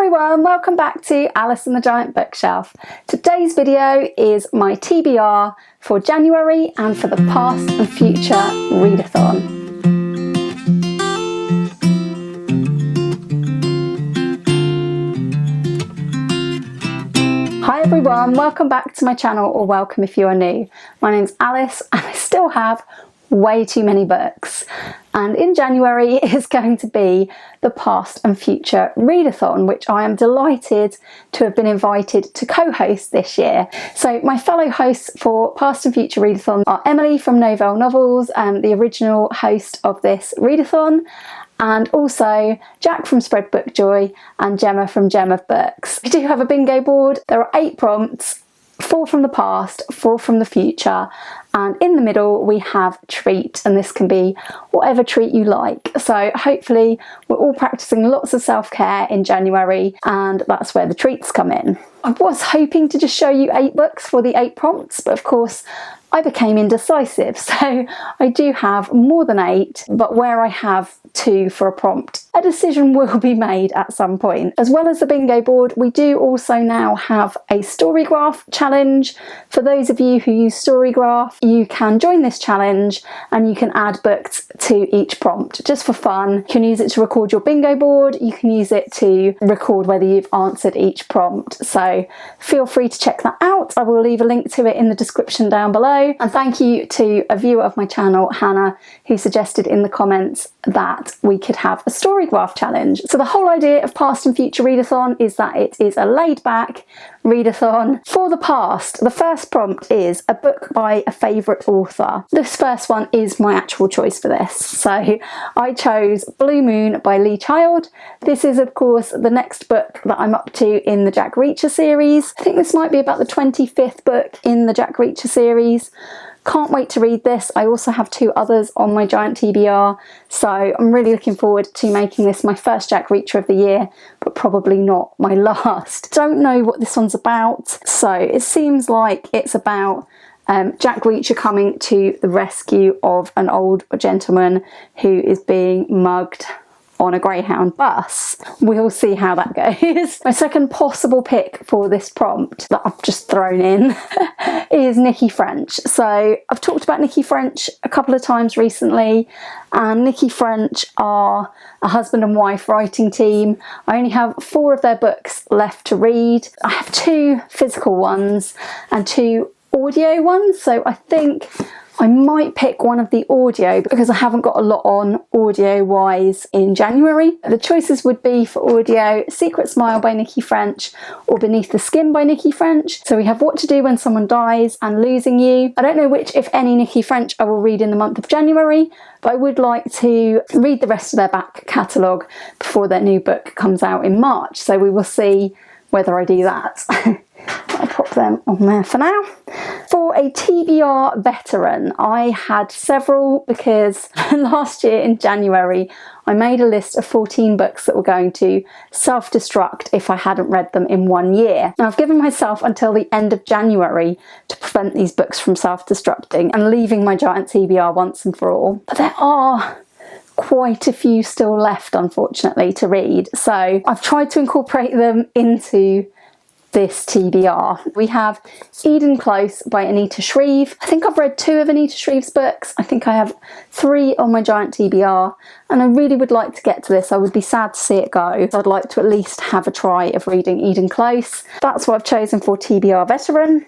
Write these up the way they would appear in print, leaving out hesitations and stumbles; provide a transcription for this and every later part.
everyone, welcome back to Alice and the Giant Bookshelf. Today's video is my TBR for January and for the Past and Future Readathon. Hi everyone, welcome back to my channel, or welcome if you are new. My name's Alice and I still have way too many books, and in January is going to be the Past and Future Readathon, which I am delighted to have been invited to co-host this year. So my fellow hosts for Past and Future Readathon are Emily from Novell Novels, the original host of this readathon, and also Jack from Spread Book Joy and Gemma from Gemma Books. We do have a bingo board. There are 8 prompts, 4 from the past, 4 from the future, and in the middle we have treat, and this can be whatever treat you like. So hopefully we're all practicing lots of self-care in January, and that's where the treats come in. I was hoping to just show you 8 books for the 8 prompts, but of course I became indecisive, so I do have more than 8, but where I have 2 for a prompt, a decision will be made at some point. As well as the bingo board, we do also now have a Storygraph challenge. For those of you who use Storygraph, you can join this challenge and you can add books to each prompt just for fun. You can use it to record your bingo board, you can use it to record whether you've answered each prompt, so feel free to check that out. I will leave a link to it in the description down below. And thank you to a viewer of my channel, Hannah, who suggested in the comments that we could have a Storygraph challenge. So the whole idea of Past and Future Readathon is that it is a laid back readathon for the past. The first prompt is a book by a favourite author. This first one is my actual choice for this. So I chose Blue Moon by Lee Child. This is of course the next book that I'm up to in the Jack Reacher series. I think this might be about the 25th book in the Jack Reacher series. Can't wait to read this. I also have 2 others on my giant TBR, so I'm really looking forward to making this my first Jack Reacher of the year, but probably not my last. Don't know what this one's about, so it seems like it's about Jack Reacher coming to the rescue of an old gentleman who is being mugged on a Greyhound bus. We'll see how that goes. My second possible pick for this prompt that I've just thrown in is Nikki French. So I've talked about Nikki French a couple of times recently, and Nikki French are a husband and wife writing team. I only have 4 of their books left to read. I have 2 physical ones and 2 audio ones, so I think I might pick one of the audio because I haven't got a lot on audio wise in January. The choices would be for audio Secret Smile by Nikki French or Beneath the Skin by Nikki French. So we have What to Do When Someone Dies and Losing You. I don't know which, if any, Nikki French I will read in the month of January, but I would like to read the rest of their back catalogue before their new book comes out in March. So we will see whether I do that. I'll pop them on there for now. For a TBR veteran, I had several because last year in January I made a list of 14 books that were going to self-destruct if I hadn't read them in 1 year. Now I've given myself until the end of January to prevent these books from self-destructing and leaving my giant TBR once and for all. But there are quite a few still left, unfortunately, to read, so I've tried to incorporate them into this TBR. We have Eden Close by Anita Shreve. I think I've read 2 of Anita Shreve's books. I think I have 3 on my giant TBR, and I really would like to get to this. I would be sad to see it go. I'd like to at least have a try of reading Eden Close. That's what I've chosen for TBR veteran.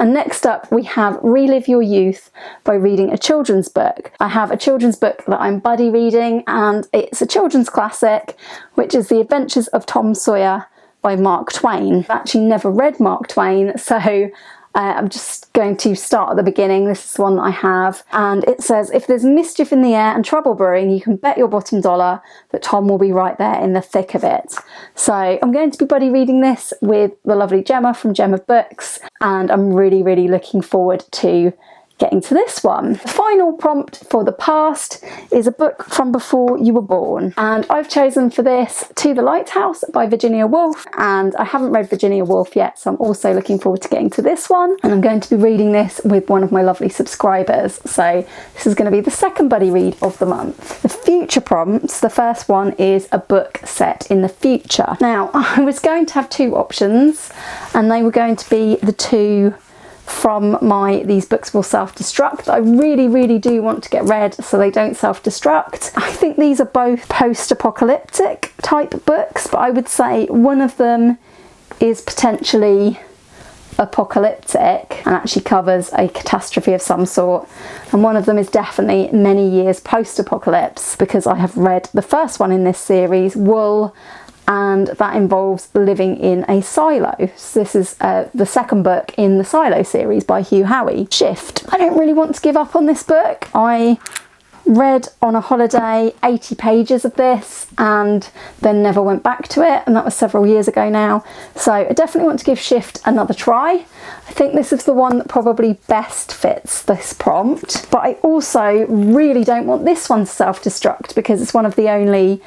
And next up we have Relive Your Youth by reading a children's book. I have a children's book that I'm buddy reading, and it's a children's classic, which is The Adventures of Tom Sawyer by Mark Twain. I've actually never read Mark Twain, so I'm just going to start at the beginning. This is one that I have, and it says, if there's mischief in the air and trouble brewing, you can bet your bottom dollar that Tom will be right there in the thick of it. So I'm going to be buddy reading this with the lovely Gemma from Gemma Books, and I'm really looking forward to getting to this one. The final prompt for the past is a book from before you were born, and I've chosen for this To the Lighthouse by Virginia Woolf, and I haven't read Virginia Woolf yet, so I'm also looking forward to getting to this one, and I'm going to be reading this with one of my lovely subscribers, so this is going to be the second buddy read of the month. The future prompts, the first one is a book set in the future. Now, I was going to have two options, and they were going to be the two from my These Books Will Self-Destruct. I really do want to get read so they don't self-destruct. I think these are both post-apocalyptic type books, but I would say one of them is potentially apocalyptic and actually covers a catastrophe of some sort, and one of them is definitely many years post-apocalypse, because I have read the first one in this series, Wool, and that involves living in a silo. So this is the second book in the Silo series by Hugh Howey. Shift. I don't really want to give up on this book. I read on a holiday 80 pages of this and then never went back to it, and that was several years ago now. So I definitely want to give Shift another try. I think this is the one that probably best fits this prompt, but I also really don't want this one to self-destruct because it's one of the only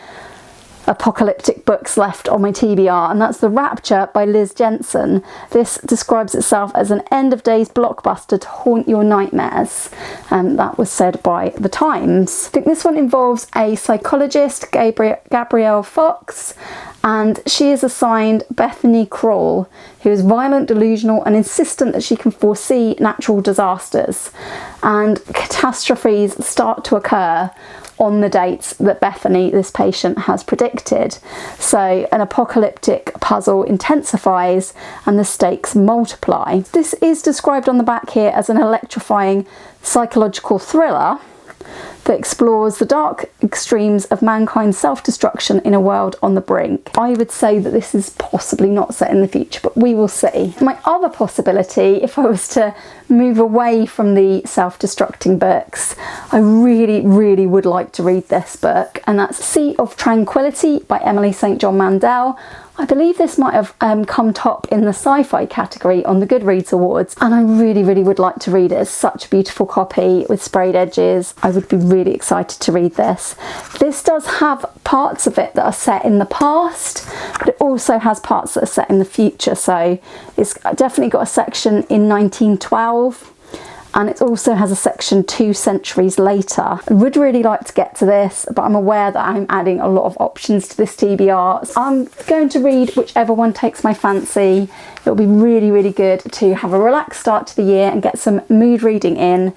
apocalyptic books left on my TBR, and that's The Rapture by Liz Jensen. This describes itself as an end of days blockbuster to haunt your nightmares, and that was said by The Times. I think this one involves a psychologist, Gabrielle Fox, and she is assigned Bethany Kroll, who is violent, delusional and insistent that she can foresee natural disasters, and catastrophes start to occur on the dates that Bethany, this patient, has predicted. So an apocalyptic puzzle intensifies and the stakes multiply. This is described on the back here as an electrifying psychological thriller that explores the dark extremes of mankind's self-destruction in a world on the brink. I would say that this is possibly not set in the future, but we will see. My other possibility, if I was to move away from the self-destructing books, I really would like to read this book, and that's Sea of Tranquility by Emily St. John Mandel. I believe this might have come top in the sci-fi category on the Goodreads Awards, and I really would like to read it. It's such a beautiful copy with sprayed edges. I would be really excited to read this. This does have parts of it that are set in the past, but it also has parts that are set in the future. So it's definitely got a section in 1912, and it also has a section 2 centuries later. I would really like to get to this, but I'm aware that I'm adding a lot of options to this TBR. So I'm going to read whichever one takes my fancy. It'll be really good to have a relaxed start to the year and get some mood reading in,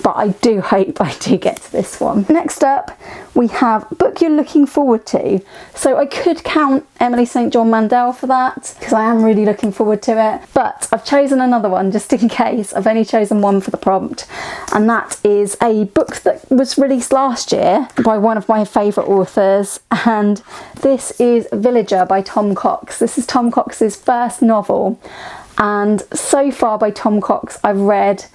but I do hope I do get to this one. Next up, we have Book You're Looking Forward To. So I could count Emily St. John Mandel for that, because I am really looking forward to it, but I've chosen another one just in case. I've only chosen one for the prompt, and that is a book that was released last year by one of my favourite authors, and this is Villager by Tom Cox. This is Tom Cox's first novel, and so far by Tom Cox I've read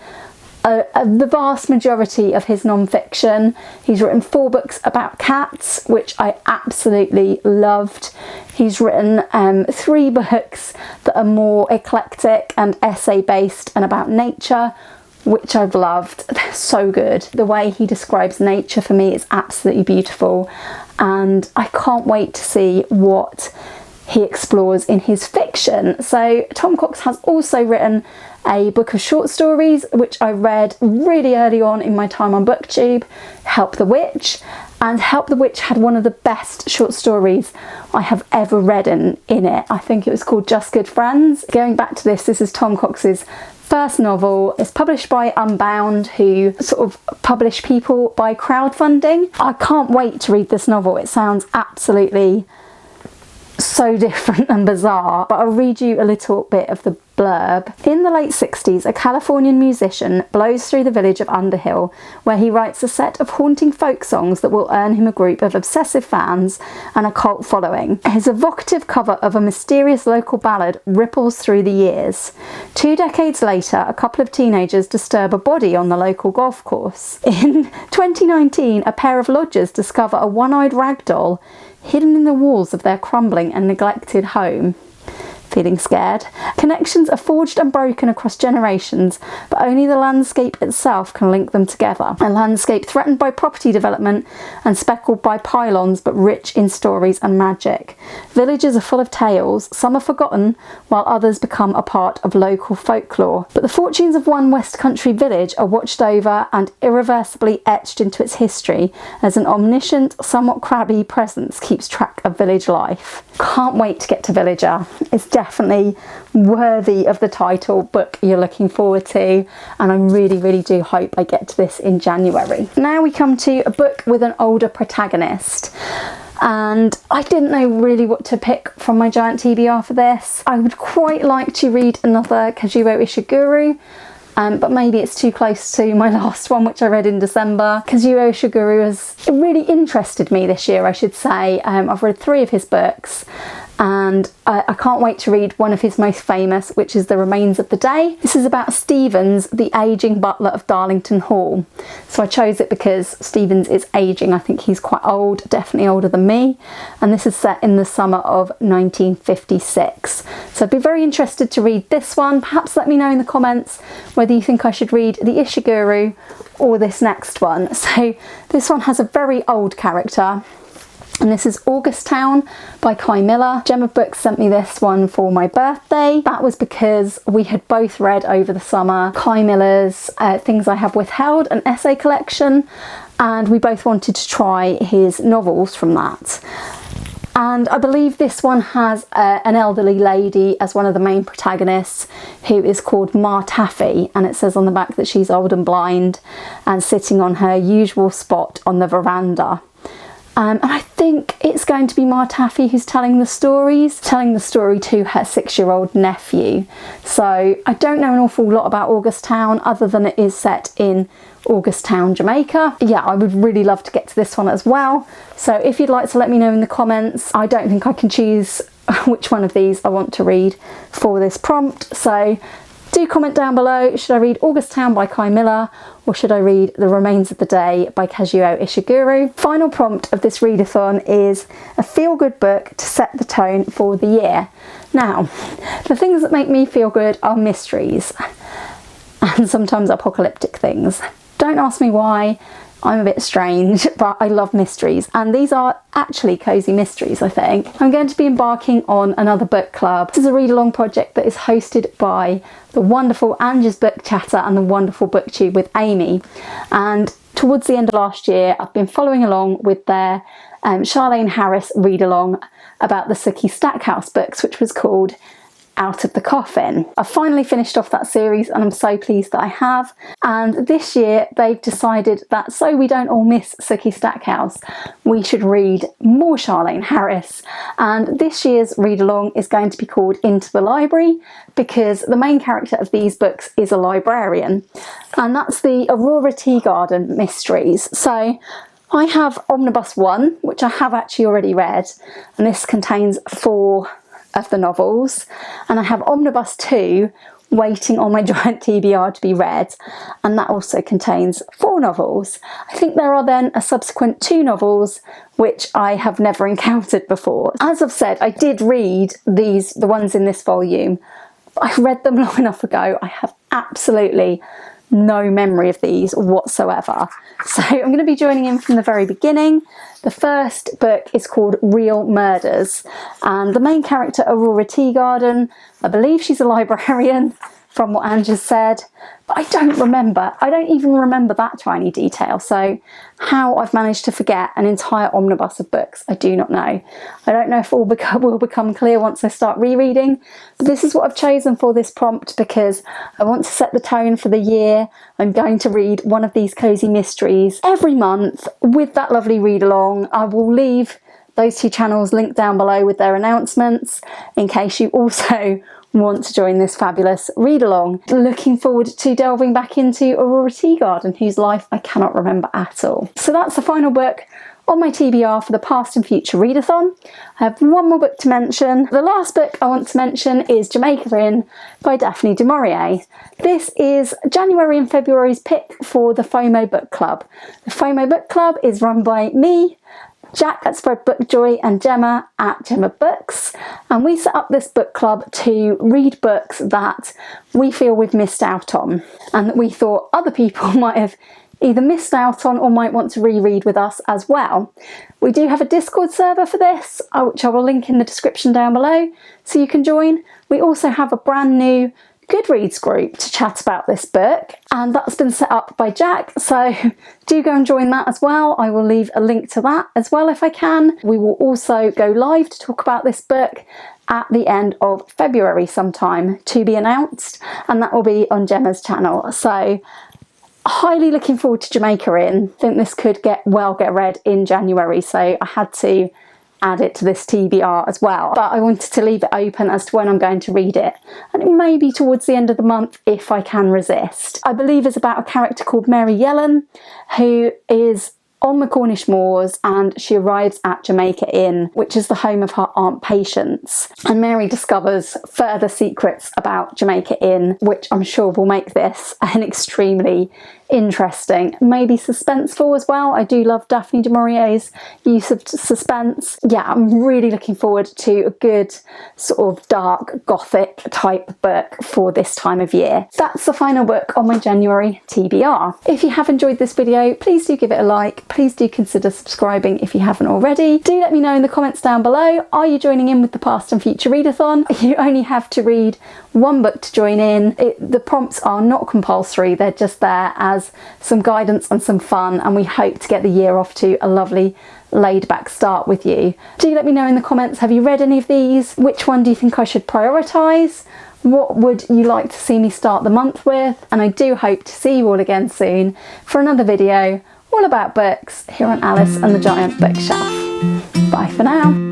the vast majority of his non-fiction. He's written 4 books about cats, which I absolutely loved. He's written 3 books that are more eclectic and essay based and about nature, which I've loved. They're so good. The way he describes nature for me is absolutely beautiful, and I can't wait to see what he explores in his fiction. So Tom Cox has also written a book of short stories, which I read really early on in my time on BookTube, Help the Witch, and Help the Witch had one of the best short stories I have ever read in it. I think it was called Just Good Friends. Going back to this is Tom Cox's first novel. It's published by Unbound, who sort of publish people by crowdfunding. I can't wait to read this novel. It sounds absolutely so different and bizarre, but I'll read you a little bit of the blurb. In the late 60s, a Californian musician blows through the village of Underhill, where he writes a set of haunting folk songs that will earn him a group of obsessive fans and a cult following. His evocative cover of a mysterious local ballad ripples through the years. 2 decades later, a couple of teenagers disturb a body on the local golf course. In 2019, a pair of lodgers discover a one-eyed rag doll hidden in the walls of their crumbling and neglected home. feeling scared. Connections are forged and broken across generations, but only the landscape itself can link them together. A landscape threatened by property development and speckled by pylons, but rich in stories and magic. Villages are full of tales, some are forgotten, while others become a part of local folklore. But the fortunes of one West Country village are watched over and irreversibly etched into its history as an omniscient, somewhat crabby presence keeps track of village life. Can't wait to get to Villager. It's definitely worthy of the title book you're looking forward to, and I really do hope I get to this in January. Now we come to a book with an older protagonist, and I didn't know really what to pick from my giant TBR for this. I would quite like to read another Kazuo Ishiguro, but maybe it's too close to my last one, which I read in December. Kazuo Ishiguro has really interested me this year, I should say. I've read 3 of his books, and I can't wait to read one of his most famous, which is The Remains of the Day. This is about Stevens, the ageing butler of Darlington Hall. So I chose it because Stevens is ageing. I think he's quite old, definitely older than me. And this is set in the summer of 1956. So I'd be very interested to read this one. Perhaps let me know in the comments whether you think I should read the Ishiguro or this next one. So this one has a very old character, and this is August Town by Kai Miller. Gemma Books sent me this one for my birthday. That was because we had both read over the summer Kai Miller's Things I Have Withheld, an essay collection, and we both wanted to try his novels from that. And I believe this one has an elderly lady as one of the main protagonists, who is called Ma Taffy, and it says on the back that she's old and blind and sitting on her usual spot on the veranda. And I think it's going to be Ma Taffy who's telling the story to her 6-year-old nephew. So I don't know an awful lot about August Town other than it is set in August Town, Jamaica. Yeah, I would really love to get to this one as well. So if you'd like to let me know in the comments. I don't think I can choose which one of these I want to read for this prompt. So do comment down below, should I read August Town by Kai Miller, or should I read The Remains of the Day by Kazuo Ishiguro? Final prompt of this readathon is a feel-good book to set the tone for the year. Now, the things that make me feel good are mysteries, and sometimes apocalyptic things. Don't ask me why. I'm a bit strange, but I love mysteries, and these are actually cosy mysteries, I think. I'm going to be embarking on another book club. This is a read-along project that is hosted by the wonderful Angie's Book Chatter and the wonderful BookTube with Amy. And towards the end of last year, I've been following along with their Charlene Harris read-along about the Sookie Stackhouse books, which was called Out of the Coffin. I've finally finished off that series, and I'm so pleased that I have. And this year they've decided that so we don't all miss Sookie Stackhouse, we should read more Charlene Harris. And this year's read along is going to be called Into the Library, because the main character of these books is a librarian, and that's the Aurora Teagarden mysteries. So I have Omnibus 1, which I have actually already read, and this contains 4 of the novels, and I have Omnibus 2 waiting on my giant TBR to be read, and that also contains 4 novels. I think there are then a subsequent 2 novels which I have never encountered before. As I've said, I did read the ones in this volume, but I read them long enough ago. I have absolutely no memory of these whatsoever. So I'm going to be joining in from the very beginning. The first book is called Real Murders, and the main character, Aurora Teagarden, I believe she's a librarian from what Anne just said, but I don't even remember that tiny detail. So how I've managed to forget an entire omnibus of books, I do not know. I don't know if all will become clear once I start rereading, but this is what I've chosen for this prompt because I want to set the tone for the year. I'm going to read one of these cosy mysteries every month with that lovely read along. I will leave those 2 channels linked down below with their announcements in case you also want to join this fabulous read along. Looking forward to delving back into Aurora Teagarden, whose life I cannot remember at all. So that's the final book on my TBR for the Past and Future Readathon. I have one more book to mention. The last book I want to mention is Jamaica Inn by Daphne du Maurier. This is January and February's pick for the FOMO Book Club. The FOMO Book Club is run by me, Jack at Spread Book Joy, and Gemma at Gemma Books, and we set up this book club to read books that we feel we've missed out on and that we thought other people might have either missed out on or might want to reread with us as well. We do have a Discord server for this, which I will link in the description down below so you can join. We also have a brand new Goodreads group to chat about this book, and that's been set up by Jack, so do go and join that as well. I will leave a link to that as well if I can. We will also go live to talk about this book at the end of February sometime, to be announced, and that will be on Gemma's channel. So highly looking forward to Jamaica Inn. I think this could get read in January, so I had to add it to this TBR as well, but I wanted to leave it open as to when I'm going to read it, and it may be towards the end of the month if I can resist. I believe it's about a character called Mary Yellen, who is on the Cornish moors, and she arrives at Jamaica Inn, which is the home of her Aunt Patience, and Mary discovers further secrets about Jamaica Inn, which I'm sure will make this an extremely interesting, maybe suspenseful as well. I do love Daphne du Maurier's use of suspense. Yeah, I'm really looking forward to a good sort of dark gothic type book for this time of year. That's the final book on my January TBR. If you have enjoyed this video, please do give it a like. Please do consider subscribing if you haven't already. Do let me know in the comments down below, are you joining in with the Past and Future Readathon? You only have to read one book to join in. The prompts are not compulsory, they're just there as some guidance and some fun, and we hope to get the year off to a lovely laid back start with you. Do let me know in the comments, have you read any of these? Which one do you think I should prioritise? What would you like to see me start the month with? And I do hope to see you all again soon for another video all about books here on Alice and the Giant Bookshelf. Bye for now.